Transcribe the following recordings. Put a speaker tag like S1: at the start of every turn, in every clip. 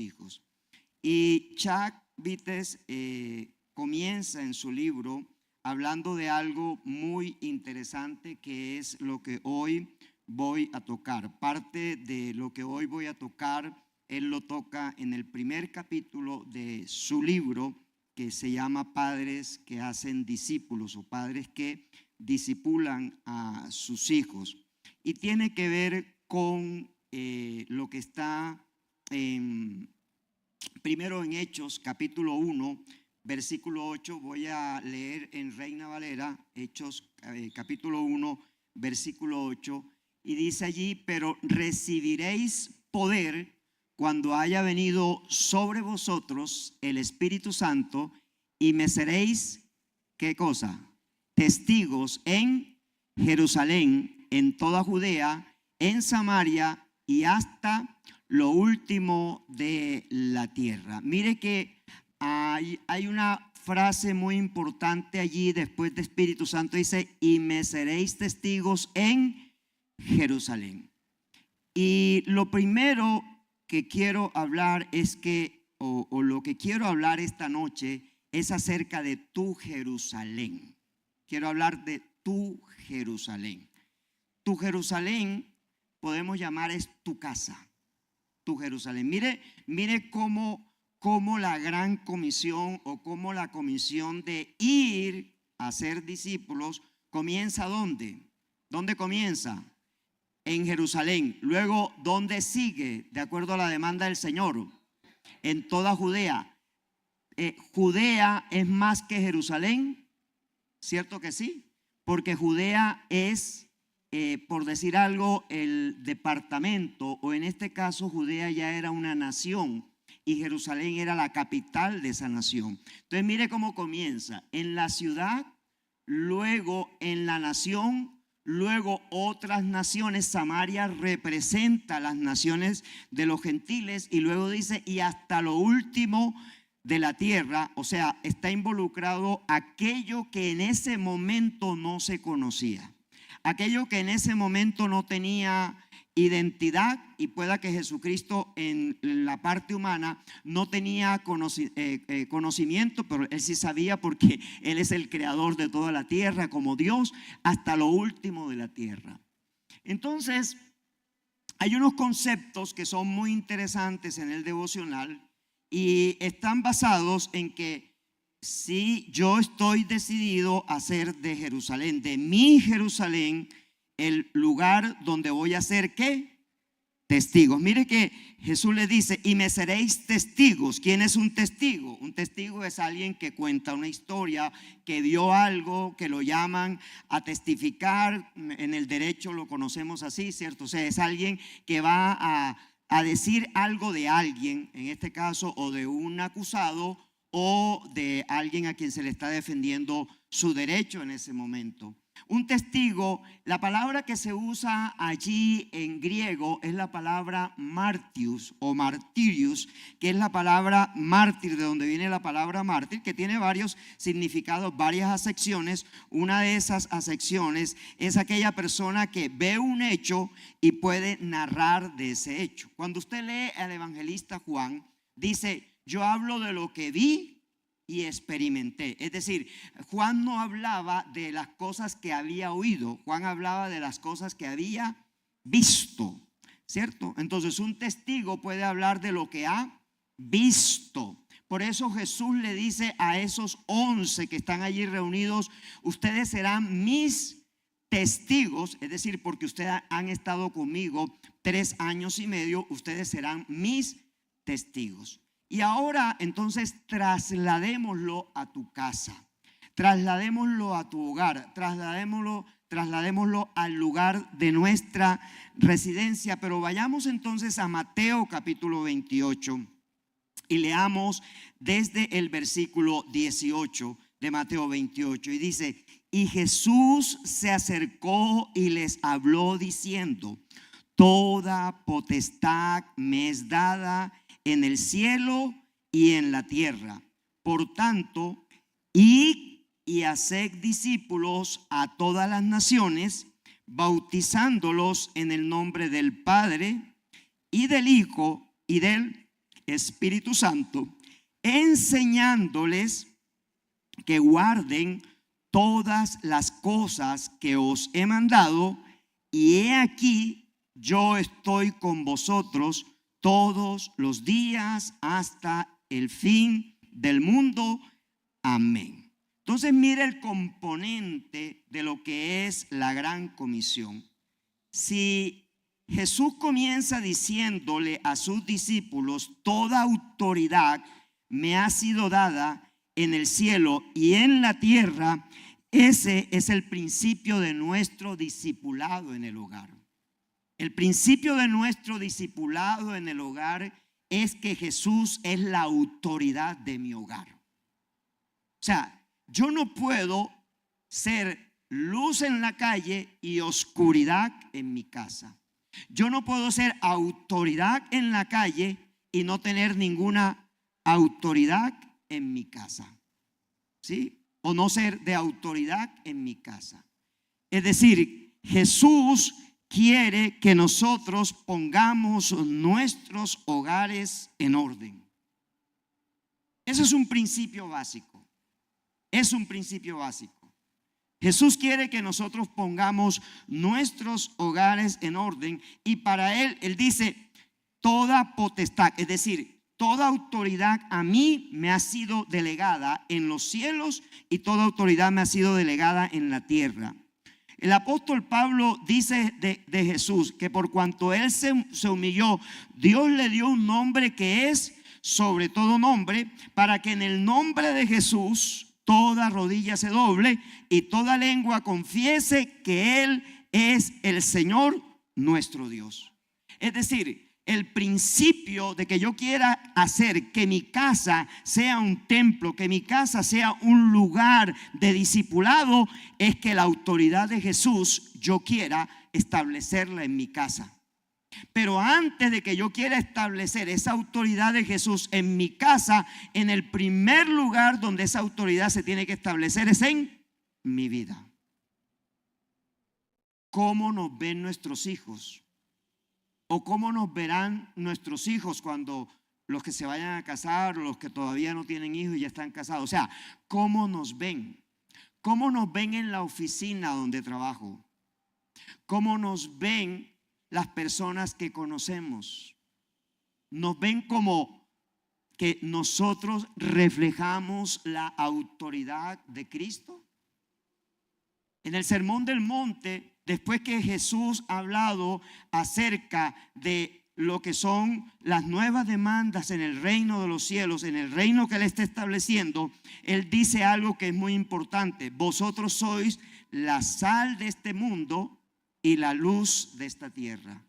S1: hijos. Y Chuck Vites comienza en su libro hablando de algo muy interesante, que es lo que hoy voy a tocar. Parte de lo que hoy voy a tocar, él lo toca en el primer capítulo de su libro, que se llama Padres que hacen discípulos, o padres que discipulan a sus hijos. Y tiene que ver con lo que está primero en Hechos capítulo 1, versículo 8. Voy a leer en Reina Valera, Hechos capítulo 1, versículo 8. Y dice allí: pero recibiréis poder cuando haya venido sobre vosotros el Espíritu Santo, y me seréis, ¿qué cosa? Testigos en Jerusalén, en toda Judea, en Samaria y hasta lo último de la tierra. Mire que hay una frase muy importante allí después de Espíritu Santo. Dice: y me seréis testigos en Jerusalén. Y lo primero que quiero hablar es que, o lo que quiero hablar esta noche, es acerca de tu Jerusalén. Quiero hablar de tu Jerusalén. Tu Jerusalén podemos llamar es tu casa, tu Jerusalén. Mire cómo la gran comisión, o cómo la comisión de ir a ser discípulos comienza. ¿Dónde comienza? En Jerusalén. Luego, ¿dónde sigue? De acuerdo a la demanda del Señor, en toda Judea. Judea es más que Jerusalén, ¿cierto que sí? Porque Judea es, por decir algo, el departamento, o en este caso Judea ya era una nación y Jerusalén era la capital de esa nación. Entonces mire cómo comienza: en la ciudad, luego en la nación, luego otras naciones. Samaria representa las naciones de los gentiles, y luego dice: y hasta lo último de la tierra. O sea, está involucrado aquello que en ese momento no se conocía, aquello que en ese momento no tenía identidad, y pueda que Jesucristo en la parte humana no tenía conocimiento, pero él sí sabía, porque él es el creador de toda la tierra como Dios, hasta lo último de la tierra. Entonces hay unos conceptos que son muy interesantes en el devocional, y están basados en que si yo estoy decidido a hacer de Jerusalén, de mi Jerusalén, el lugar donde voy a ser, ¿qué? Testigos. Mire que Jesús le dice: y me seréis testigos. ¿Quién es un testigo? Un testigo es alguien que cuenta una historia, que vio algo, que lo llaman a testificar. En el derecho lo conocemos así, ¿cierto? O sea, es alguien que va a decir algo de alguien, en este caso, o de un acusado, o de alguien a quien se le está defendiendo su derecho en ese momento. Un testigo, la palabra que se usa allí en griego es la palabra martius o martirius, que es la palabra mártir, de donde viene la palabra mártir, que tiene varios significados, varias acepciones. Una de esas acepciones es aquella persona que ve un hecho y puede narrar de ese hecho. Cuando usted lee al evangelista Juan, dice: yo hablo de lo que vi y experimenté. Es decir, Juan no hablaba de las cosas que había oído, Juan hablaba de las cosas que había visto, ¿cierto? Entonces un testigo puede hablar de lo que ha visto. Por eso Jesús le dice a esos 11 que están allí reunidos: ustedes serán mis testigos, es decir, porque ustedes han estado conmigo 3 años y medio, ustedes serán mis testigos. Y ahora entonces trasladémoslo a tu casa, trasladémoslo a tu hogar, trasladémoslo al lugar de nuestra residencia. Pero vayamos entonces a Mateo capítulo 28 y leamos desde el versículo 18 de Mateo 28. Y dice: y Jesús se acercó y les habló diciendo: toda potestad me es dada en el cielo y en la tierra. Por tanto, id y haced discípulos a todas las naciones, bautizándolos en el nombre del Padre y del Hijo y del Espíritu Santo, enseñándoles que guarden todas las cosas que os he mandado, y he aquí, yo estoy con vosotros todos los días hasta el fin del mundo. Amén. Entonces mira el componente de lo que es la gran comisión. Si Jesús comienza diciéndole a sus discípulos: toda autoridad me ha sido dada en el cielo y en la tierra, ese es el principio de nuestro discipulado en el hogar. El principio de nuestro discipulado en el hogar es que Jesús es la autoridad de mi hogar. O sea, yo no puedo ser luz en la calle y oscuridad en mi casa. Yo no puedo ser autoridad en la calle y no tener ninguna autoridad en mi casa, ¿sí? O no ser de autoridad en mi casa. Es decir, Jesús quiere que nosotros pongamos nuestros hogares en orden. Ese es un principio básico. Es un principio básico. Jesús quiere que nosotros pongamos nuestros hogares en orden, y para Él dice: toda potestad, es decir, toda autoridad a mí me ha sido delegada en los cielos y toda autoridad me ha sido delegada en la tierra. El apóstol Pablo dice de Jesús que por cuanto Él se humilló, Dios le dio un nombre que es sobre todo nombre, para que en el nombre de Jesús toda rodilla se doble y toda lengua confiese que Él es el Señor nuestro Dios. Es decir, el principio de que yo quiera hacer que mi casa sea un templo, que mi casa sea un lugar de discipulado, es que la autoridad de Jesús yo quiera establecerla en mi casa. Pero antes de que yo quiera establecer esa autoridad de Jesús en mi casa, en el primer lugar donde esa autoridad se tiene que establecer es en mi vida. ¿Cómo nos ven nuestros hijos? ¿O cómo nos verán nuestros hijos cuando los que se vayan a casar, o los que todavía no tienen hijos y ya están casados? O sea, ¿cómo nos ven? ¿Cómo nos ven en la oficina donde trabajo? ¿Cómo nos ven las personas que conocemos? ¿Nos ven como que nosotros reflejamos la autoridad de Cristo? En el Sermón del Monte, después que Jesús ha hablado acerca de lo que son las nuevas demandas en el reino de los cielos, en el reino que Él está estableciendo, Él dice algo que es muy importante: vosotros sois la sal de este mundo y la luz de esta tierra.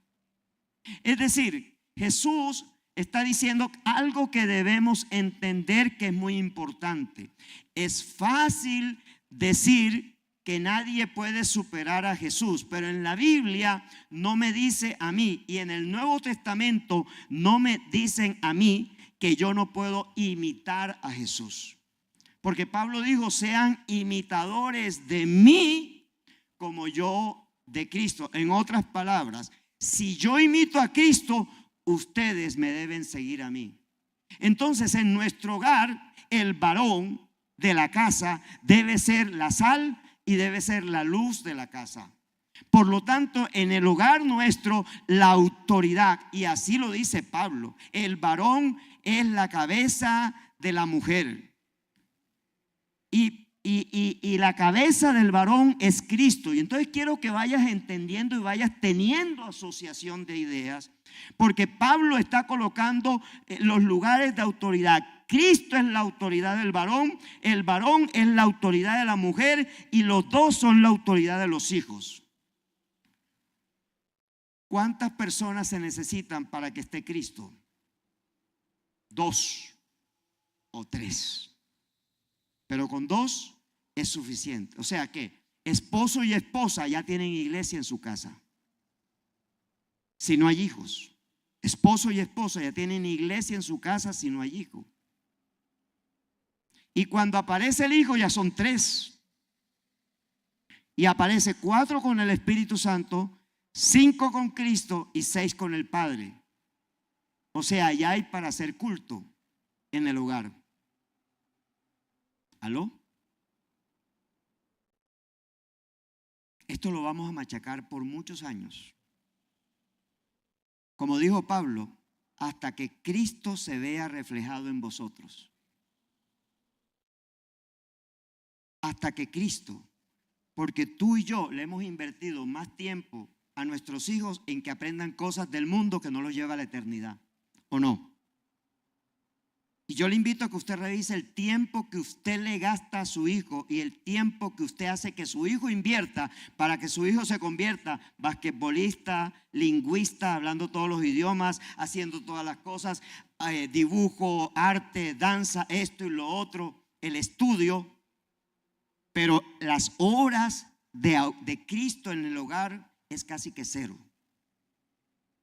S1: Es decir, Jesús está diciendo algo que debemos entender que es muy importante. Es fácil decir que nadie puede superar a Jesús, pero en la Biblia no me dice a mí, y en el Nuevo Testamento no me dicen a mí, que yo no puedo imitar a Jesús. Porque Pablo dijo: sean imitadores de mí como yo de Cristo. En otras palabras, si yo imito a Cristo, ustedes me deben seguir a mí. Entonces, en nuestro hogar, el varón de la casa debe ser la sal y debe ser la luz de la casa. Por lo tanto, en el hogar nuestro, la autoridad, y así lo dice Pablo, el varón es la cabeza de la mujer. Y la cabeza del varón es Cristo. Y entonces quiero que vayas entendiendo y vayas teniendo asociación de ideas, porque Pablo está colocando los lugares de autoridad. Cristo es la autoridad del varón, el varón es la autoridad de la mujer, y los dos son la autoridad de los hijos. ¿Cuántas personas se necesitan para que esté Cristo? 2 o 3. Pero con 2 es suficiente. O sea que esposo y esposa ya tienen iglesia en su casa. Si no hay hijos, esposo y esposa ya tienen iglesia en su casa si no hay hijo. Y cuando aparece el hijo ya son 3. Y aparece 4 con el Espíritu Santo, 5 con Cristo y 6 con el Padre. O sea, allá hay para hacer culto en el hogar. ¿Aló? Esto lo vamos a machacar por muchos años. Como dijo Pablo, hasta que Cristo se vea reflejado en vosotros. Hasta que Cristo, porque tú y yo le hemos invertido más tiempo a nuestros hijos en que aprendan cosas del mundo que no los lleva a la eternidad, ¿o no? Y yo le invito a que usted revise el tiempo que usted le gasta a su hijo y el tiempo que usted hace que su hijo invierta para que su hijo se convierta basquetbolista, lingüista, hablando todos los idiomas, haciendo todas las cosas, dibujo, arte, danza, esto y lo otro, el estudio. Pero las horas de Cristo en el hogar es casi que cero.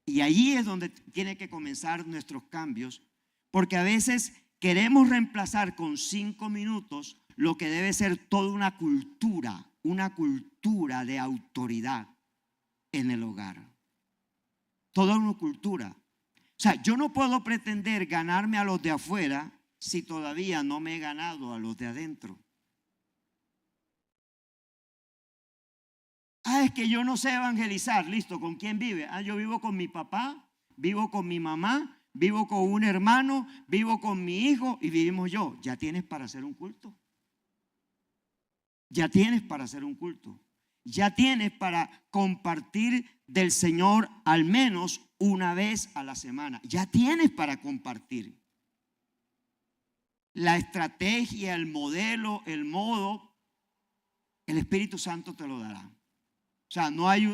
S1: Y allí es donde tiene que comenzar nuestros cambios. Porque a veces queremos reemplazar con 5 minutos lo que debe ser toda una cultura de autoridad en el hogar. Toda una cultura. O sea, yo no puedo pretender ganarme a los de afuera si todavía no me he ganado a los de adentro. Es que yo no sé evangelizar. Listo, ¿con quién vive? Yo vivo con mi papá, vivo con mi mamá, vivo con un hermano, vivo con mi hijo y vivimos yo. Ya tienes para hacer un culto. Ya tienes para hacer un culto. Ya tienes para compartir del Señor al menos una vez a la semana. Ya tienes para compartir. La estrategia, el modelo, el modo, el Espíritu Santo te lo dará. O sea, no hay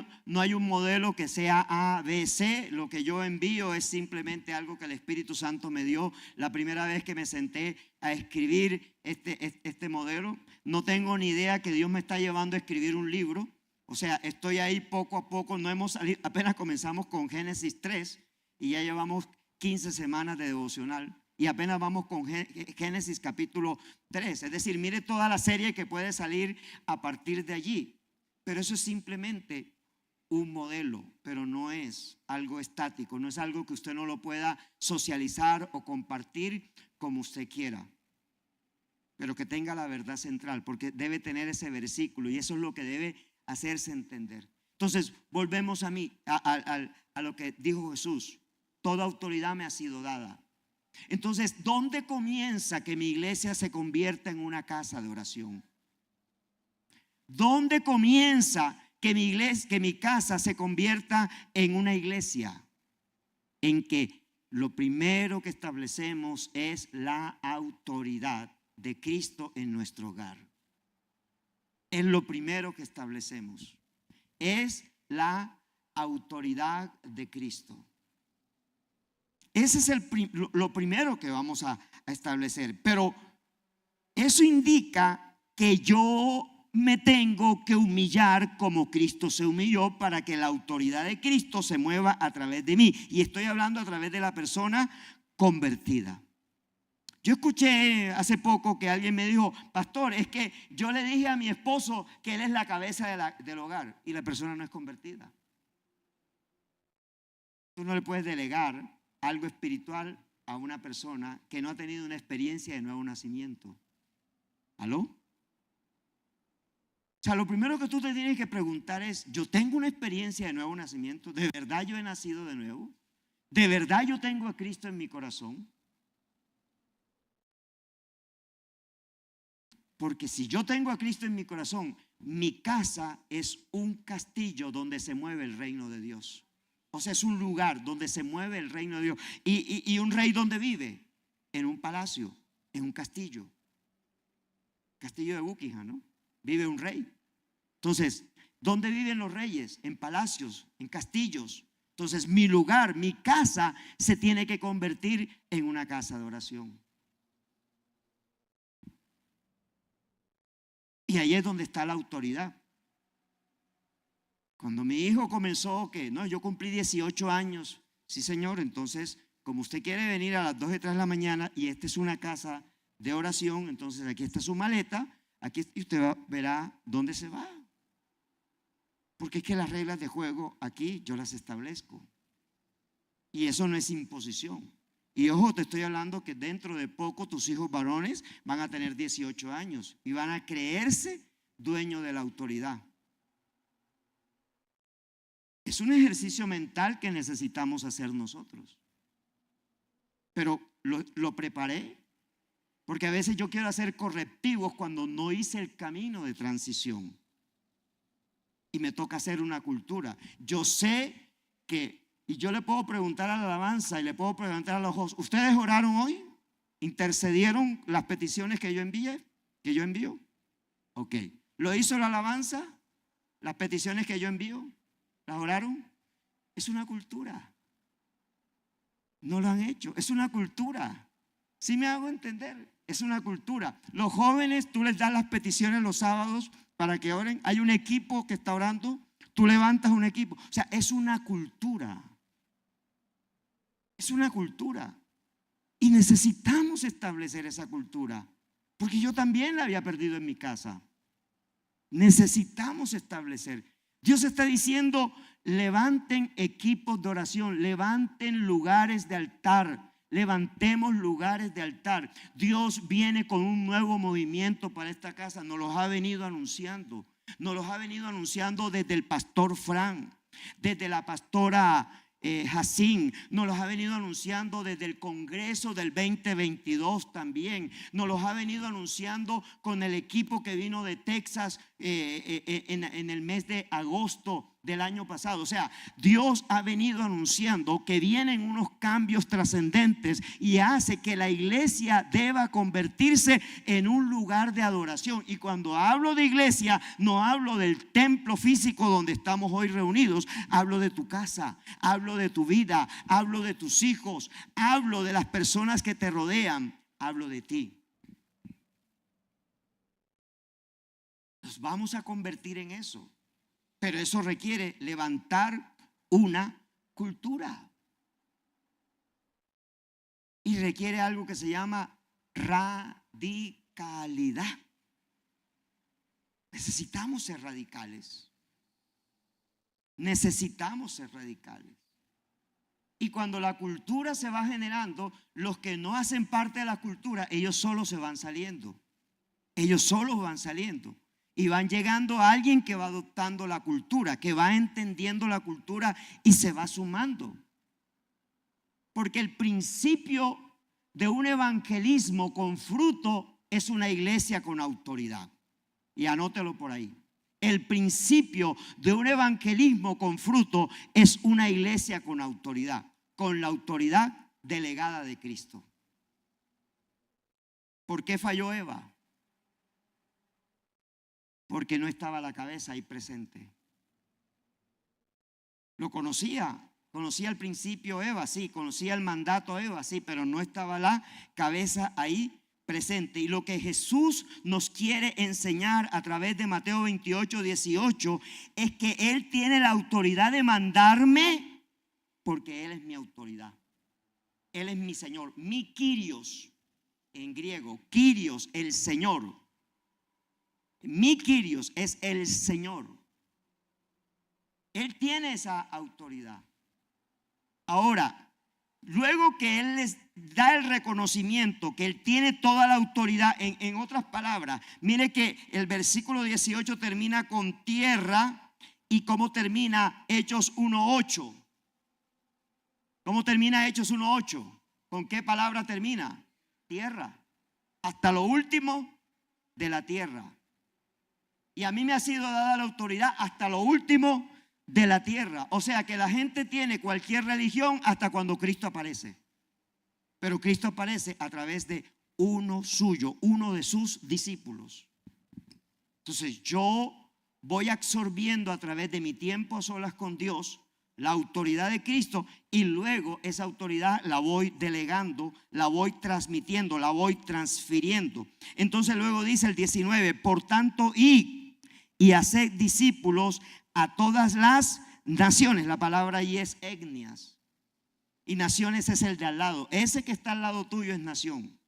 S1: un modelo que sea A, B, C. Lo que yo envío es simplemente algo que el Espíritu Santo me dio la primera vez que me senté a escribir este modelo. No tengo ni idea que Dios me está llevando a escribir un libro. O sea, estoy ahí poco a poco. No hemos salido, apenas comenzamos con Génesis 3 y ya llevamos 15 semanas de devocional. Y apenas vamos con Génesis capítulo 3. Es decir, mire toda la serie que puede salir a partir de allí. Pero eso es simplemente un modelo, pero no es algo estático, no es algo que usted no lo pueda socializar o compartir como usted quiera. Pero que tenga la verdad central, porque debe tener ese versículo y eso es lo que debe hacerse entender. Entonces, volvemos a lo que dijo Jesús. Toda autoridad me ha sido dada. Entonces, ¿dónde comienza que mi iglesia se convierta en una casa de oración? ¿Dónde comienza que mi casa se convierta en una iglesia? En que lo primero que establecemos es la autoridad de Cristo en nuestro hogar. Es lo primero que establecemos. Es la autoridad de Cristo. Ese es lo primero que vamos a establecer. Pero eso indica que yo me tengo que humillar como Cristo se humilló para que la autoridad de Cristo se mueva a través de mí. Y estoy hablando a través de la persona convertida. Yo escuché hace poco que alguien me dijo: pastor, es que yo le dije a mi esposo que él es la cabeza del hogar y la persona no es convertida. Tú no le puedes delegar algo espiritual a una persona que no ha tenido una experiencia de nuevo nacimiento. ¿Aló? O sea, lo primero que tú te tienes que preguntar es: ¿yo tengo una experiencia de nuevo nacimiento? ¿De verdad yo he nacido de nuevo? ¿De verdad yo tengo a Cristo en mi corazón? Porque si yo tengo a Cristo en mi corazón, mi casa es un castillo donde se mueve el reino de Dios. O sea, es un lugar donde se mueve el reino de Dios. ¿Y un rey dónde vive? En un palacio, en un castillo. Castillo de Buckingham, ¿no? Vive un rey. Entonces, ¿dónde viven los reyes? En palacios, en castillos. Entonces, mi lugar, mi casa se tiene que convertir en una casa de oración. Y ahí es donde está la autoridad. Cuando mi hijo comenzó, que no, yo cumplí 18 años. Sí, señor, entonces, como usted quiere venir a las 2 y 3 de la mañana y esta es una casa de oración, entonces aquí está su maleta, aquí usted verá dónde se va. Porque es que las reglas de juego aquí yo las establezco. Y eso no es imposición. Y ojo, te estoy hablando que dentro de poco tus hijos varones van a tener 18 años y van a creerse dueños de la autoridad. Es un ejercicio mental que necesitamos hacer nosotros. Pero lo preparé, porque a veces yo quiero hacer correctivos cuando no hice el camino de transición. Y me toca hacer una cultura. Yo sé que, y yo le puedo preguntar a la alabanza y le puedo preguntar a los hosts, ¿ustedes oraron hoy? ¿Intercedieron las peticiones que yo envié? ¿Que yo envío? Ok. ¿Lo hizo la alabanza? ¿Las peticiones que yo envío? ¿Las oraron? Es una cultura. No lo han hecho. Es una cultura. ¿Sí me hago entender? Es una cultura. Los jóvenes, tú les das las peticiones los sábados para que oren. Hay un equipo que está orando. Tú levantas un equipo. O sea, es una cultura. Es una cultura. Y necesitamos establecer esa cultura. Porque yo también la había perdido en mi casa. Necesitamos establecer. Dios está diciendo, levanten equipos de oración, levanten lugares de altar, levantemos lugares de altar. Dios viene con un nuevo movimiento para esta casa, nos los ha venido anunciando. Nos los ha venido anunciando desde el pastor Fran, desde la pastora Jacín, nos los ha venido anunciando desde el Congreso del 2022 también, nos los ha venido anunciando con el equipo que vino de Texas en el mes de agosto del año pasado. O sea, Dios ha venido anunciando que vienen unos cambios trascendentes y hace que la iglesia deba convertirse en un lugar de adoración. Y cuando hablo de iglesia, no hablo del templo físico donde estamos hoy reunidos, hablo de tu casa, hablo de tu vida, hablo de tus hijos, hablo de las personas que te rodean, hablo de ti. Nos vamos a convertir en eso. Pero eso requiere levantar una cultura. Y requiere algo que se llama radicalidad. Necesitamos ser radicales. Necesitamos ser radicales. Y cuando la cultura se va generando, los que no hacen parte de la cultura, ellos solos se van saliendo. Ellos solos van saliendo. Y van llegando a alguien que va adoptando la cultura, que va entendiendo la cultura y se va sumando. Porque el principio de un evangelismo con fruto es una iglesia con autoridad. Y anótelo por ahí. El principio de un evangelismo con fruto es una iglesia con autoridad, con la autoridad delegada de Cristo. ¿Por qué falló Eva? Porque no estaba la cabeza ahí presente. Lo conocía al principio Eva, sí, conocía el mandato Eva, sí, pero no estaba la cabeza ahí presente. Y lo que Jesús nos quiere enseñar a través de Mateo 28, 18 es que Él tiene la autoridad de mandarme porque Él es mi autoridad. Él es mi Señor, mi Kyrios en griego, Kyrios, el Señor. Mi Kyrios es el Señor. Él tiene esa autoridad. Ahora, luego que Él les da el reconocimiento que Él tiene toda la autoridad, en otras palabras, mire que el versículo 18 termina con tierra. ¿Y cómo termina Hechos 1:8? ¿Cómo termina Hechos 1:8? ¿Con qué palabra termina? Tierra. Hasta lo último de la tierra. Y a mí me ha sido dada la autoridad hasta lo último de la tierra. O sea que la gente tiene cualquier religión hasta cuando Cristo aparece. Pero Cristo aparece a través de uno suyo, uno de sus discípulos. Entonces yo voy absorbiendo a través de mi tiempo a solas con Dios la autoridad de Cristo y luego esa autoridad la voy delegando, la voy transmitiendo, la voy transfiriendo. Entonces luego dice el 19, por tanto y haced discípulos a todas las naciones. La palabra ahí es etnias. Y naciones es el de al lado. Ese que está al lado tuyo es nación.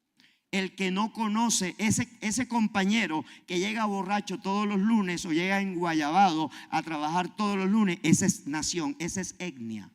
S1: El que no conoce, ese compañero que llega borracho todos los lunes o llega enguayabado a trabajar todos los lunes, esa es nación, esa es etnia.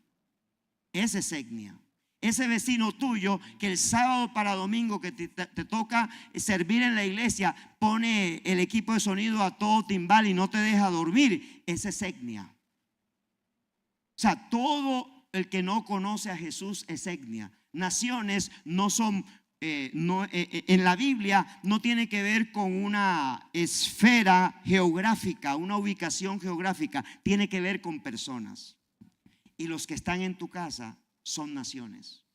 S1: Esa es etnia. Ese vecino tuyo que el sábado para domingo que te toca servir en la iglesia pone el equipo de sonido a todo timbal y no te deja dormir. Esa es etnia. O sea, todo el que no conoce a Jesús es etnia. Naciones no son, en la Biblia no tiene que ver con una esfera geográfica, una ubicación geográfica. Tiene que ver con personas. Y los que están en tu casa son naciones.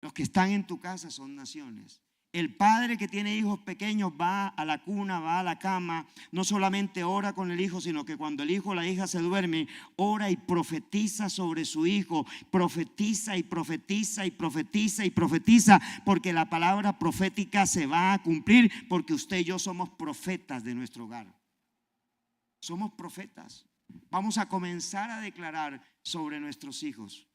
S1: Los que están en tu casa son naciones. El padre que tiene hijos pequeños va a la cuna, va a la cama, no solamente ora con el hijo, sino que cuando el hijo o la hija se duerme, ora y profetiza sobre su hijo, profetiza y profetiza y profetiza y profetiza, porque la palabra profética se va a cumplir, porque usted y yo somos profetas de nuestro hogar. Somos profetas. Vamos a comenzar a declarar sobre nuestros hijos.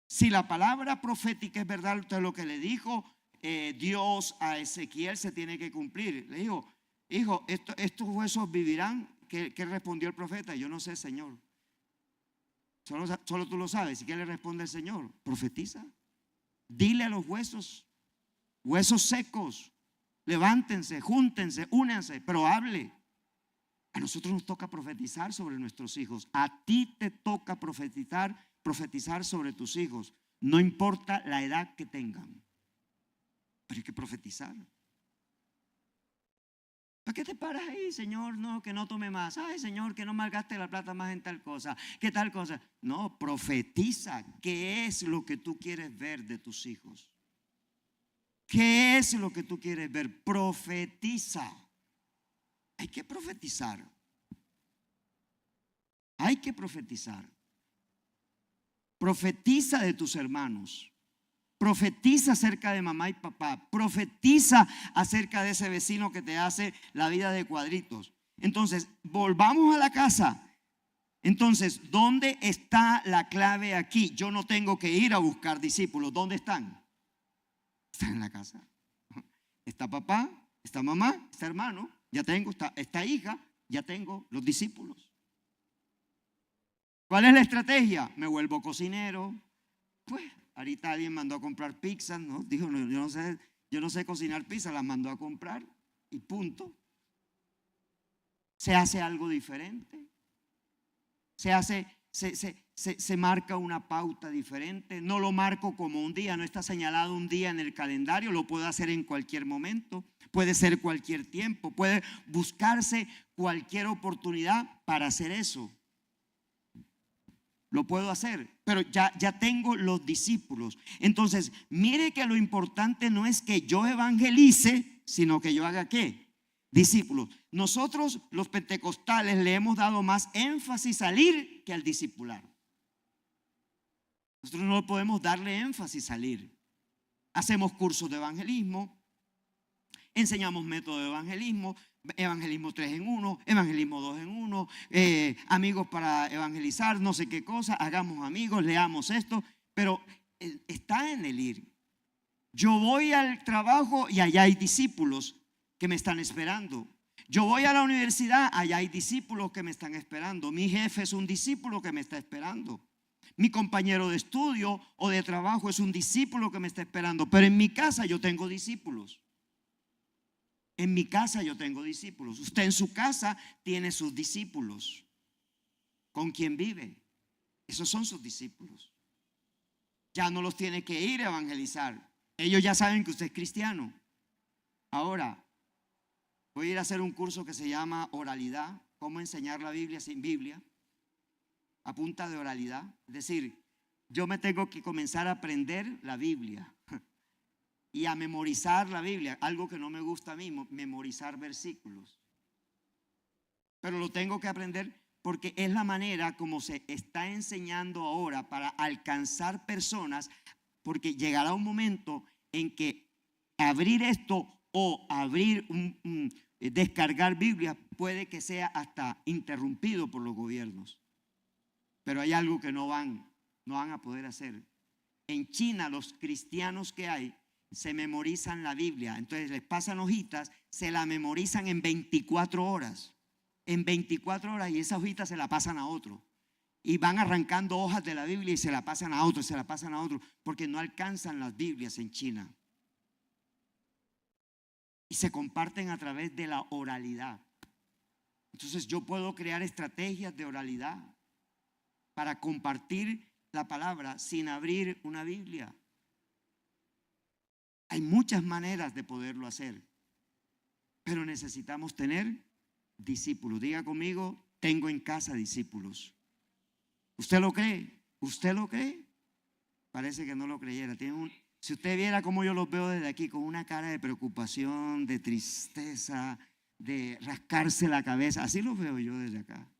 S1: Si la palabra profética es verdad, usted lo que le dijo Dios a Ezequiel se tiene que cumplir. Le dijo, hijo, estos huesos vivirán. ¿Qué respondió el profeta? Yo no sé, Señor. Solo tú lo sabes. ¿Y qué le responde el Señor? Profetiza. Dile a los huesos secos, levántense, júntense, únanse, pero hable. A nosotros nos toca profetizar sobre nuestros hijos. A ti te toca profetizar sobre tus hijos. No importa la edad que tengan, pero hay que profetizar. ¿Para qué te paras ahí, Señor? No, que no tome más. Ay, Señor, que no malgaste la plata más en tal cosa. ¿Qué tal cosa? No, profetiza. ¿Qué es lo que tú quieres ver de tus hijos? ¿Qué es lo que tú quieres ver? Profetiza. Hay que profetizar. Hay que profetizar. Profetiza de tus hermanos. Profetiza acerca de mamá y papá. Profetiza acerca de ese vecino que te hace la vida de cuadritos. Entonces, volvamos a la casa. Entonces, ¿dónde está la clave aquí? Yo no tengo que ir a buscar discípulos. ¿Dónde están? Están en la casa. Está papá, está mamá, está hermano. Ya tengo esta hija, ya tengo los discípulos. ¿Cuál es la estrategia? Me vuelvo cocinero. Pues ahorita alguien mandó a comprar pizza, ¿no? Dijo, no, yo no sé cocinar pizza, la mandó a comprar y punto. Se hace algo diferente. Se marca una pauta diferente. No lo marco como un día, no está señalado un día en el calendario, lo puedo hacer en cualquier momento, puede ser cualquier tiempo, puede buscarse cualquier oportunidad para hacer eso. Lo puedo hacer, pero ya tengo los discípulos. Entonces, mire que lo importante no es que yo evangelice, sino que yo haga ¿qué? Discípulos. Nosotros los pentecostales le hemos dado más énfasis al ir que al discipular. Nosotros no podemos darle énfasis al ir. Hacemos cursos de evangelismo, enseñamos método de evangelismo, evangelismo 3 en 1, evangelismo 2 en 1, amigos para evangelizar, no sé qué cosa, hagamos amigos, leamos esto, pero está en el ir. Yo voy al trabajo y allá hay discípulos que me están esperando. Yo voy a la universidad, allá hay discípulos que me están esperando. Mi jefe es un discípulo que me está esperando. Mi compañero de estudio o de trabajo es un discípulo que me está esperando. Pero en mi casa yo tengo discípulos. En mi casa yo tengo discípulos. Usted en su casa tiene sus discípulos. ¿Con quién vive? Esos son sus discípulos. Ya no los tiene que ir a evangelizar. Ellos ya saben que usted es cristiano. Ahora, voy a ir a hacer un curso que se llama oralidad. Cómo enseñar la Biblia sin Biblia. A punta de oralidad. Es decir, yo me tengo que comenzar a aprender la Biblia y a memorizar la Biblia. Algo que no me gusta a mí, memorizar versículos. Pero lo tengo que aprender porque es la manera como se está enseñando ahora para alcanzar personas, porque llegará un momento en que abrir esto o abrir descargar Biblia puede que sea hasta interrumpido por los gobiernos. Pero hay algo que no van a poder hacer. En China los cristianos que hay se memorizan la Biblia, entonces les pasan hojitas, se la memorizan en 24 horas. En 24 horas y esa hojita se la pasan a otro. y van arrancando hojas de la Biblia y se la pasan a otros, se la pasan a otros, porque no alcanzan las Biblias en China. Y se comparten a través de la oralidad. Entonces yo puedo crear estrategias de oralidad para compartir la palabra sin abrir una Biblia. Hay muchas maneras de poderlo hacer, pero necesitamos tener discípulos. Diga conmigo, tengo en casa discípulos. ¿Usted lo cree? ¿Usted lo cree? Parece que no lo creyera. Si usted viera cómo yo los veo desde aquí, con una cara de preocupación, de tristeza, de rascarse la cabeza, así los veo yo desde acá.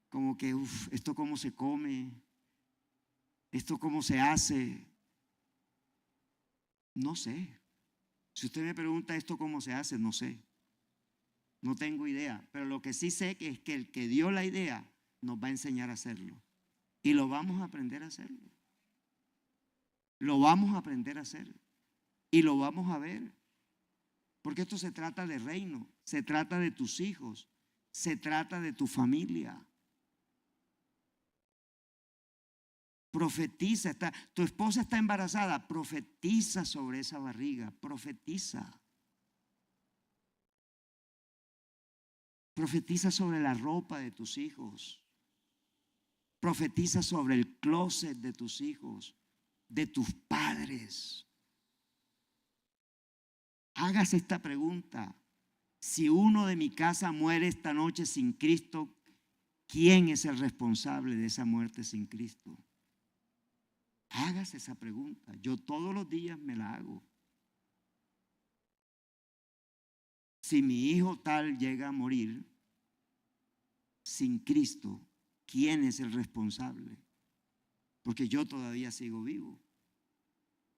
S1: Como que, ¿esto cómo se come? ¿Esto cómo se hace? No sé. Si usted me pregunta esto cómo se hace, no sé. No tengo idea. Pero lo que sí sé es que el que dio la idea nos va a enseñar a hacerlo. Y lo vamos a aprender a hacerlo. Lo vamos a aprender a hacer. Y lo vamos a ver. Porque esto se trata de reino. Se trata de tus hijos. Se trata de tu familia. Profetiza, tu esposa está embarazada, profetiza sobre esa barriga, profetiza. Profetiza sobre la ropa de tus hijos. Profetiza sobre el closet de tus hijos, de tus padres. Hágase esta pregunta: si uno de mi casa muere esta noche sin Cristo, ¿quién es el responsable de esa muerte sin Cristo? Hágase esa pregunta. Yo todos los días me la hago. Si mi hijo tal llega a morir sin Cristo, ¿quién es el responsable? Porque yo todavía sigo vivo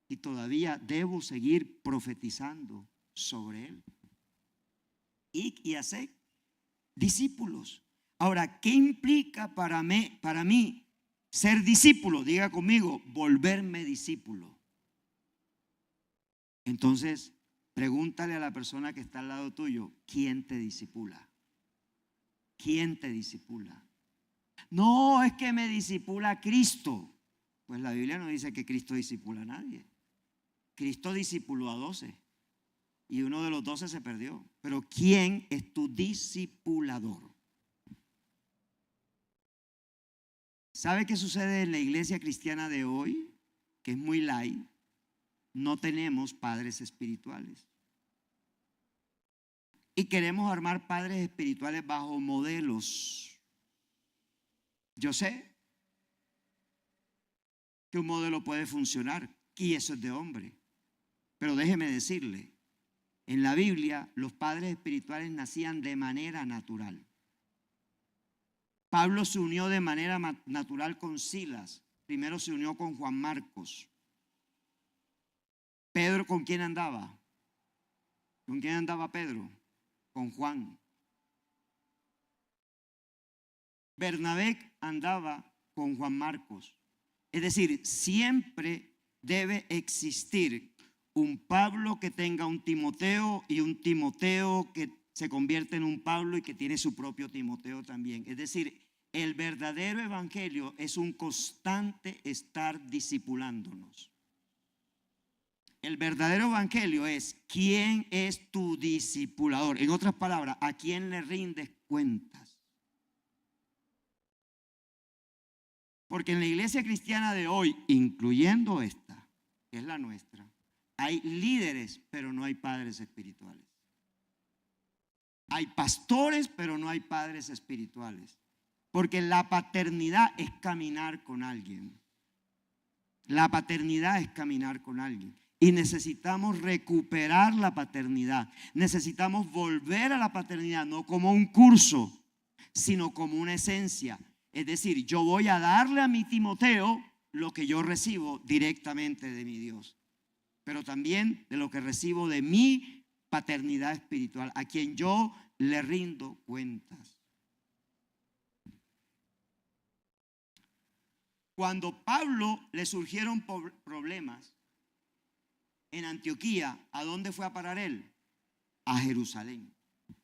S1: y todavía debo seguir profetizando sobre él y hacer discípulos. Ahora, ¿qué implica para mí ser discípulo? Diga conmigo, volverme discípulo. Entonces, pregúntale a la persona que está al lado tuyo, ¿quién te discipula? ¿Quién te discipula? No, es que me discipula Cristo. Pues la Biblia no dice que Cristo discipula a nadie. Cristo discipuló a 12 y uno de los 12 se perdió. Pero ¿quién es tu discipulador? ¿Sabe qué sucede en la iglesia cristiana de hoy? Que es muy light. No tenemos padres espirituales. Y queremos armar padres espirituales bajo modelos. Yo sé que un modelo puede funcionar y eso es de hombre. Pero déjeme decirle, en la Biblia los padres espirituales nacían de manera natural. Pablo se unió de manera natural con Silas. Primero se unió con Juan Marcos. Pedro, ¿con quién andaba? ¿Con quién andaba Pedro? Con Juan. Bernabé andaba con Juan Marcos. Es decir, siempre debe existir un Pablo que tenga un Timoteo y un Timoteo que se convierte en un Pablo y que tiene su propio Timoteo también. Es decir, el verdadero evangelio es un constante estar discipulándonos. El verdadero evangelio es quién es tu discipulador. En otras palabras, a quién le rindes cuentas. Porque en la iglesia cristiana de hoy, incluyendo esta, que es la nuestra, hay líderes, pero no hay padres espirituales. Hay pastores, pero no hay padres espirituales. Porque la paternidad es caminar con alguien. La paternidad es caminar con alguien. Y necesitamos recuperar la paternidad. Necesitamos volver a la paternidad, no como un curso, sino como una esencia. Es decir, yo voy a darle a mi Timoteo lo que yo recibo directamente de mi Dios, pero también de lo que recibo de mi paternidad espiritual, a quien yo le rindo cuentas. Cuando Pablo le surgieron problemas en Antioquía, ¿a dónde fue a parar él? A Jerusalén.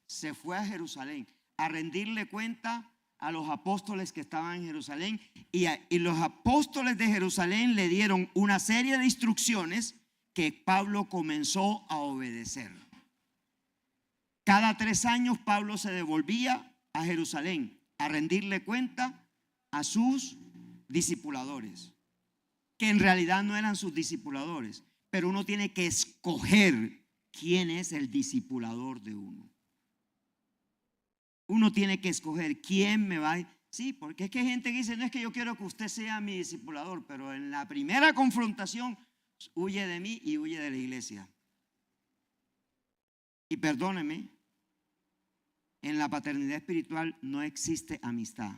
S1: Se fue a Jerusalén a rendirle cuenta a los apóstoles que estaban en Jerusalén y los apóstoles de Jerusalén le dieron una serie de instrucciones que Pablo comenzó a obedecer. Cada 3 años Pablo se devolvía a Jerusalén a rendirle cuenta a sus discipuladores, que en realidad no eran sus discipuladores, pero uno tiene que escoger quién es el discipulador de uno. Uno tiene que escoger quién me va a... Sí, porque es que hay gente que dice, no es que yo quiero que usted sea mi discipulador, pero en la primera confrontación huye de mí y huye de la iglesia. Y perdóneme, en la paternidad espiritual no existe amistad.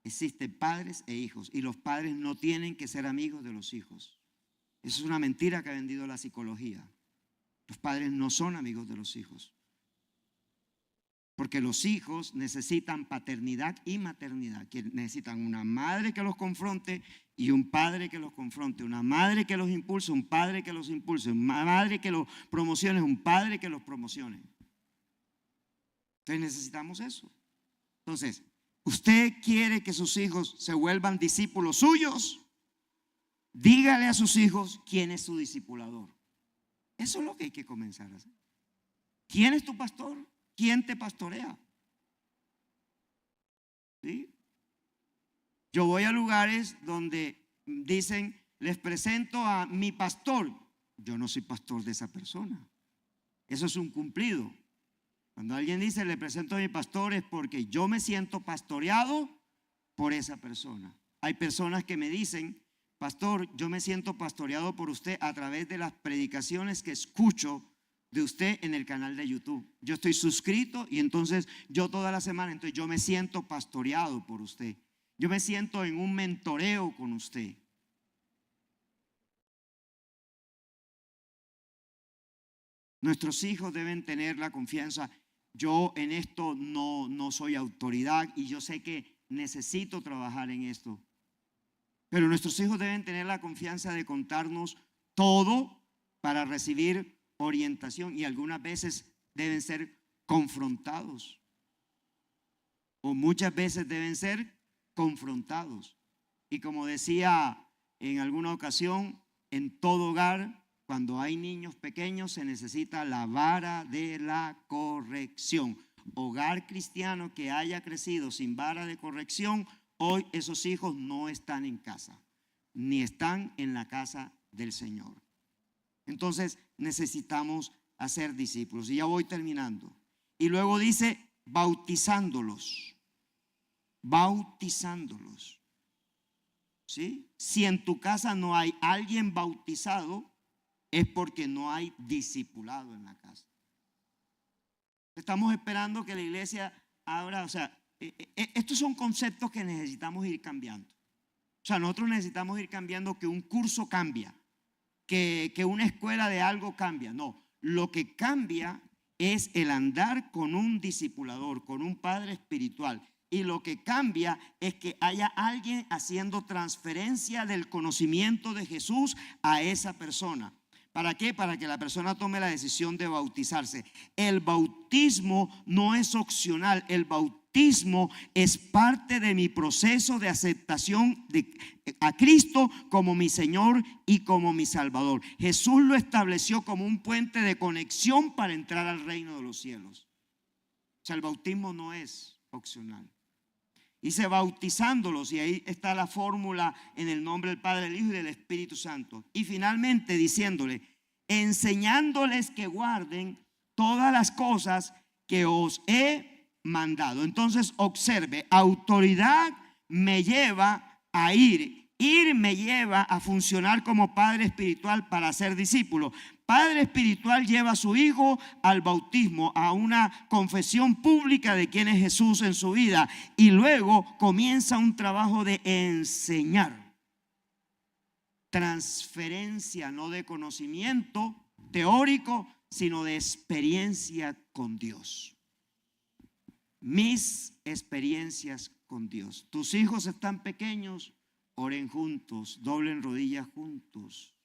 S1: Existen padres e hijos y los padres no tienen que ser amigos de los hijos. Eso es una mentira que ha vendido la psicología. Los padres no son amigos de los hijos. Porque los hijos necesitan paternidad y maternidad. Que necesitan una madre que los confronte y un padre que los confronte. Una madre que los impulse, un padre que los impulse. Una madre que los promocione, un padre que los promocione. Entonces necesitamos eso. Entonces, ¿usted quiere que sus hijos se vuelvan discípulos suyos? Dígale a sus hijos quién es su discipulador. Eso es lo que hay que comenzar a hacer. ¿Quién es tu pastor? ¿Quién te pastorea? ¿Sí? Yo voy a lugares donde dicen, les presento a mi pastor. Yo no soy pastor de esa persona. Eso es un cumplido. Cuando alguien dice, le presento a mi pastor, es porque yo me siento pastoreado por esa persona. Hay personas que me dicen, pastor, yo me siento pastoreado por usted a través de las predicaciones que escucho de usted en el canal de YouTube. Yo estoy suscrito y entonces yo toda la semana, entonces yo me siento pastoreado por usted. Yo me siento en un mentoreo con usted. Nuestros hijos deben tener la confianza. Yo en esto no soy autoridad y yo sé que necesito trabajar en esto. Pero nuestros hijos deben tener la confianza de contarnos todo para recibir orientación y algunas veces deben ser confrontados o muchas veces deben ser confrontados. Y como decía en alguna ocasión, en todo hogar, cuando hay niños pequeños se necesita la vara de la corrección. Hogar cristiano que haya crecido sin vara de corrección, hoy esos hijos no están en casa, ni están en la casa del Señor. Entonces necesitamos hacer discípulos. Y ya voy terminando. Y luego dice, bautizándolos. Bautizándolos. ¿Sí? Si en tu casa no hay alguien bautizado, es porque no hay discipulado en la casa. Estamos esperando que la iglesia abra, o sea, estos son conceptos que necesitamos ir cambiando. O sea, nosotros necesitamos ir cambiando que un curso cambia, que una escuela de algo cambia. No, lo que cambia es el andar con un discipulador, con un padre espiritual. Y lo que cambia es que haya alguien haciendo transferencia del conocimiento de Jesús a esa persona. ¿Para qué? Para que la persona tome la decisión de bautizarse. El bautismo no es opcional. El bautismo es parte de mi proceso de aceptación a Cristo como mi Señor y como mi Salvador. Jesús lo estableció como un puente de conexión para entrar al reino de los cielos. O sea, el bautismo no es opcional. Dice bautizándolos, y ahí está la fórmula en el nombre del Padre, del Hijo y del Espíritu Santo. Y finalmente diciéndole, enseñándoles que guarden todas las cosas que os he mandado. Entonces observe, autoridad me lleva a ir. Ir me lleva a funcionar como padre espiritual para ser discípulo. Padre espiritual lleva a su hijo al bautismo, a una confesión pública de quién es Jesús en su vida. Y luego comienza un trabajo de enseñar. Transferencia no de conocimiento teórico, sino de experiencia con Dios. Mis experiencias con Dios. Tus hijos están pequeños. Oren juntos, doblen rodillas juntos.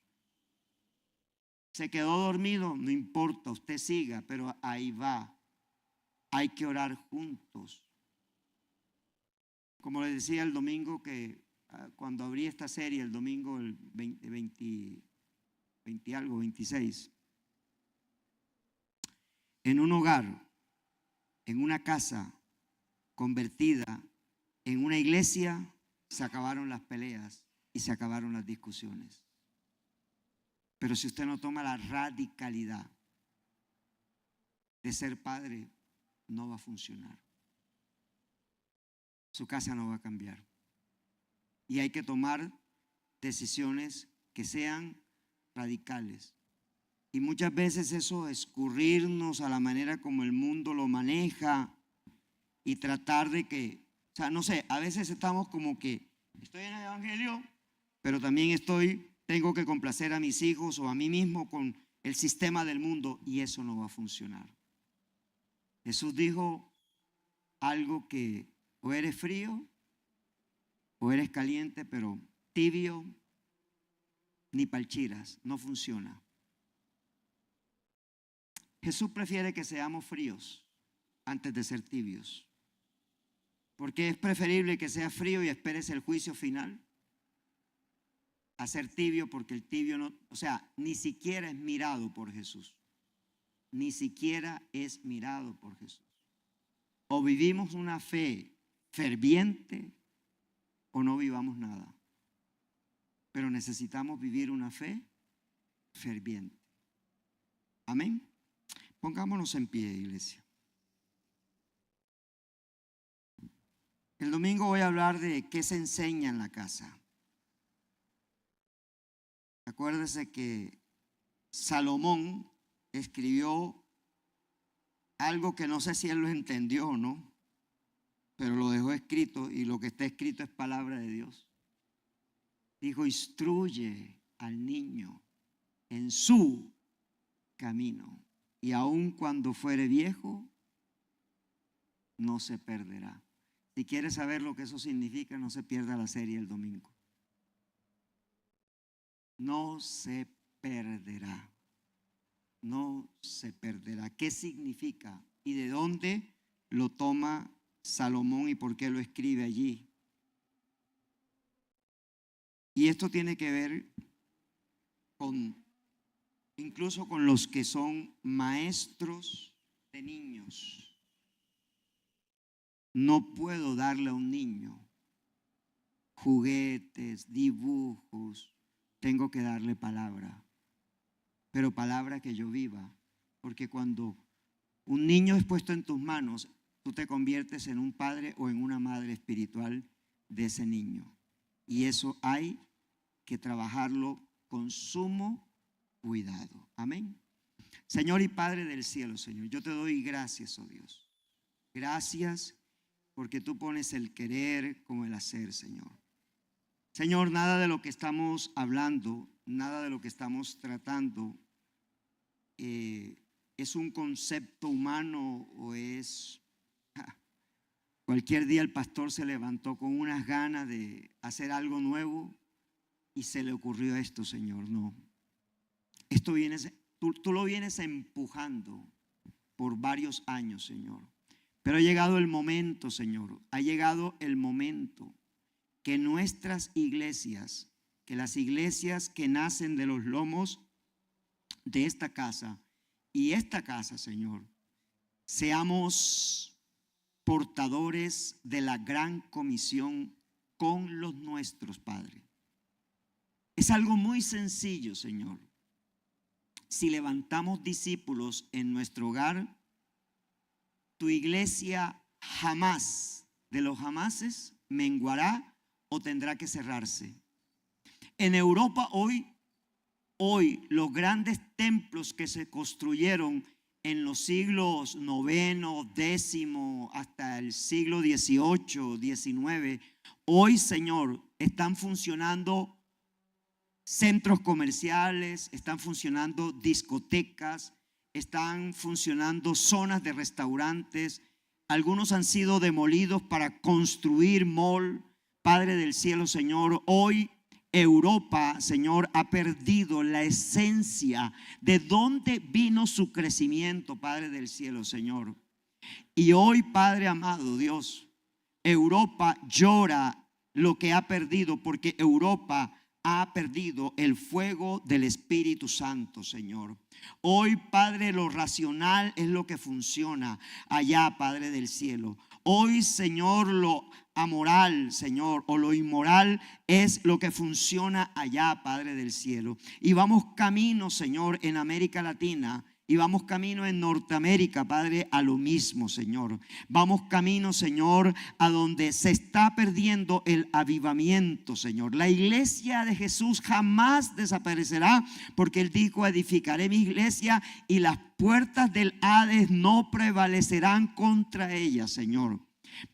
S1: Se quedó dormido, no importa, usted siga, pero ahí va. Hay que orar juntos. como les decía el domingo que cuando abrí esta serie, el domingo el 20 algo, 26, en un hogar, en una casa convertida en una iglesia, se acabaron las peleas y se acabaron las discusiones. Pero si usted no toma la radicalidad de ser padre, no va a funcionar. Su casa no va a cambiar. Y hay que tomar decisiones que sean radicales. Y muchas veces eso, escurrirnos a la manera como el mundo lo maneja y tratar de que, o sea, no sé, a veces estamos como que estoy en el evangelio, pero también tengo que complacer a mis hijos o a mí mismo con el sistema del mundo, y eso no va a funcionar. Jesús dijo algo que o eres frío o eres caliente, pero tibio ni palchiras, no funciona. Jesús prefiere que seamos fríos antes de ser tibios, porque es preferible que seas frío y esperes el juicio final a ser tibio, porque el tibio no, o sea, ni siquiera es mirado por Jesús. Ni siquiera es mirado por Jesús. O vivimos una fe ferviente o no vivamos nada. Pero necesitamos vivir una fe ferviente. Amén. Pongámonos en pie, iglesia. El domingo voy a hablar de qué se enseña en la casa. Acuérdese que Salomón escribió algo que no sé si él lo entendió o no, pero lo dejó escrito, y lo que está escrito es palabra de Dios. Dijo: instruye al niño en su camino, y aun cuando fuere viejo, no se perderá. Si quiere saber lo que eso significa, no se pierda la serie el domingo. No se perderá. No se perderá. ¿Qué significa? ¿Y de dónde lo toma Salomón y por qué lo escribe allí? Y esto tiene que ver incluso con los que son maestros de niños. No puedo darle a un niño juguetes, dibujos. Tengo que darle palabra, pero palabra que yo viva, porque cuando un niño es puesto en tus manos, tú te conviertes en un padre o en una madre espiritual de ese niño, y eso hay que trabajarlo con sumo cuidado. Amén. Señor y Padre del cielo, Señor, yo te doy gracias, oh Dios. Gracias porque tú pones el querer como el hacer, Señor. Señor, nada de lo que estamos hablando, nada de lo que estamos tratando es un concepto humano o es... Cualquier día el pastor se levantó con unas ganas de hacer algo nuevo y se le ocurrió esto, Señor. No. Esto tú lo vienes empujando por varios años, Señor. Pero ha llegado el momento, Señor. Ha llegado el momento que nuestras iglesias, que las iglesias que nacen de los lomos de esta casa y esta casa, Señor, seamos portadores de la gran comisión con los nuestros, Padre. Es algo muy sencillo, Señor. Si levantamos discípulos en nuestro hogar, tu iglesia jamás, de los jamases, menguará o tendrá que cerrarse. En Europa hoy los grandes templos que se construyeron en los siglos IX, X, hasta el siglo XVIII, XIX, hoy, Señor, están funcionando centros comerciales, están funcionando discotecas, están funcionando zonas de restaurantes. Algunos han sido demolidos para construir mall. Padre del cielo, Señor, hoy Europa, Señor, ha perdido la esencia de dónde vino su crecimiento, Padre del cielo, Señor. Y hoy, Padre amado, Dios, Europa llora lo que ha perdido, porque Europa ha perdido el fuego del Espíritu Santo, Señor. Hoy, Padre, lo racional es lo que funciona allá, Padre del cielo. Hoy, Señor, lo amoral, Señor, o lo inmoral es lo que funciona allá, Padre del cielo. Y vamos camino, Señor, en América Latina. Y vamos camino en Norteamérica, Padre, a lo mismo, Señor. Vamos camino, Señor, a donde se está perdiendo el avivamiento, Señor. La iglesia de Jesús jamás desaparecerá, porque Él dijo: edificaré mi iglesia y las puertas del Hades no prevalecerán contra ella, Señor.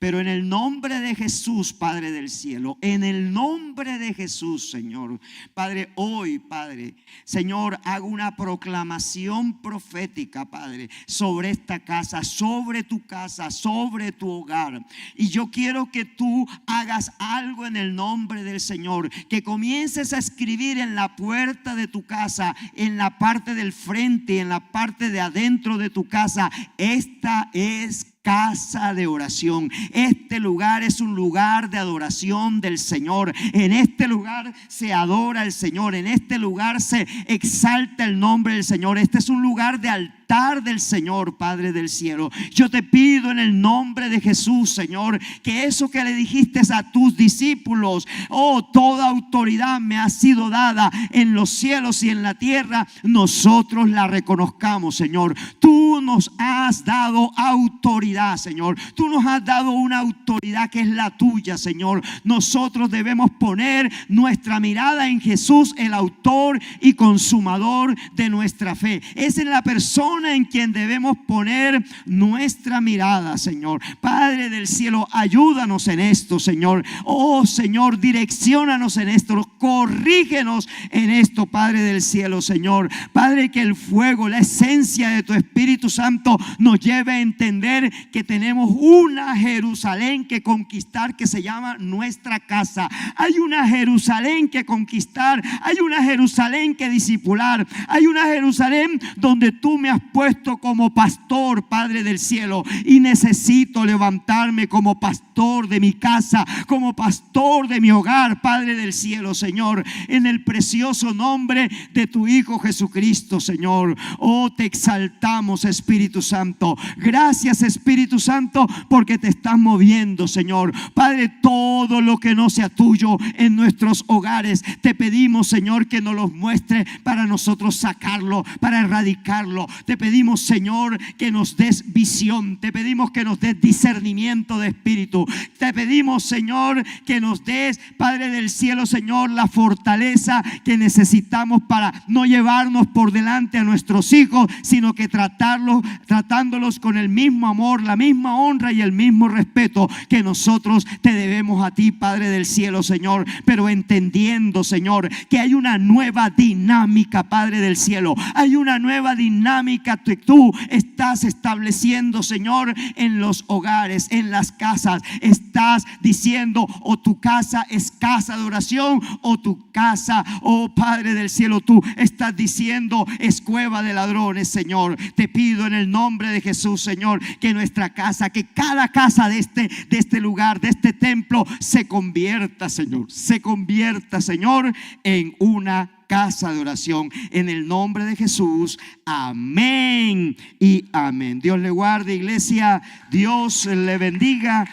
S1: Pero en el nombre de Jesús, Padre del cielo, en el nombre de Jesús, Señor, Padre, hoy, Padre, Señor, hago una proclamación profética, Padre, sobre esta casa, sobre tu casa, sobre tu hogar. Y yo quiero que tú hagas algo en el nombre del Señor, que comiences a escribir en la puerta de tu casa, en la parte del frente, en la parte de adentro de tu casa: esta es casa de oración. Este lugar es un lugar de adoración del Señor. En este lugar se adora al Señor. En este lugar se exalta el nombre del Señor. Este es un lugar de altar del Señor, Padre del cielo. Yo te pido en el nombre de Jesús, Señor, que eso que le dijiste a tus discípulos: oh, toda autoridad me ha sido dada en los cielos y en la tierra, nosotros la reconozcamos, Señor. Tú nos has dado autoridad, Señor. Tú nos has dado una autoridad que es la tuya, Señor. Nosotros debemos poner nuestra mirada en Jesús, el autor y consumador de nuestra fe. Es en la persona en quien debemos poner nuestra mirada, Señor. Padre del cielo, ayúdanos en esto, Señor. Oh, Señor, direcciónanos en esto, corrígenos en esto, Padre del cielo, Señor. Padre, que el fuego, la esencia de tu Espíritu Santo nos lleve a entender que tenemos una Jerusalén que conquistar, que se llama nuestra casa. Hay una Jerusalén que conquistar, hay una Jerusalén que discipular, hay una Jerusalén donde tú me has puesto como pastor, Padre del cielo, y necesito levantarme como pastor de mi casa, como pastor de mi hogar, Padre del cielo, Señor, en el precioso nombre de tu Hijo Jesucristo, Señor. Oh, te exaltamos, Espíritu Santo. Gracias, Espíritu Santo, porque te estás moviendo, Señor. Padre, todo lo que no sea tuyo en nuestros hogares, te pedimos, Señor, que nos los muestre para nosotros sacarlo, para erradicarlo. Te pedimos, Señor, que nos des visión. Te pedimos que nos des discernimiento de espíritu. Te pedimos, Señor, que nos des, Padre del cielo, Señor, la fortaleza que necesitamos para no llevarnos por delante a nuestros hijos, sino que tratándolos con el mismo amor, la misma honra y el mismo respeto que nosotros te debemos a ti, Padre del cielo, Señor. Pero entendiendo, Señor, que hay una nueva dinámica, Padre del cielo. Hay una nueva dinámica que tú estás estableciendo, Señor, en los hogares, en las casas. Estás diciendo: o tu casa es casa de oración, o tu casa, oh Padre del cielo, tú estás diciendo es cueva de ladrones, Señor. Te pido en el nombre de Jesús, Señor, que nuestra casa, que cada casa de este lugar, de este templo, se convierta, Señor, en una casa de oración, en el nombre de Jesús. Amén y amén. Dios le guarde, iglesia. Dios le bendiga.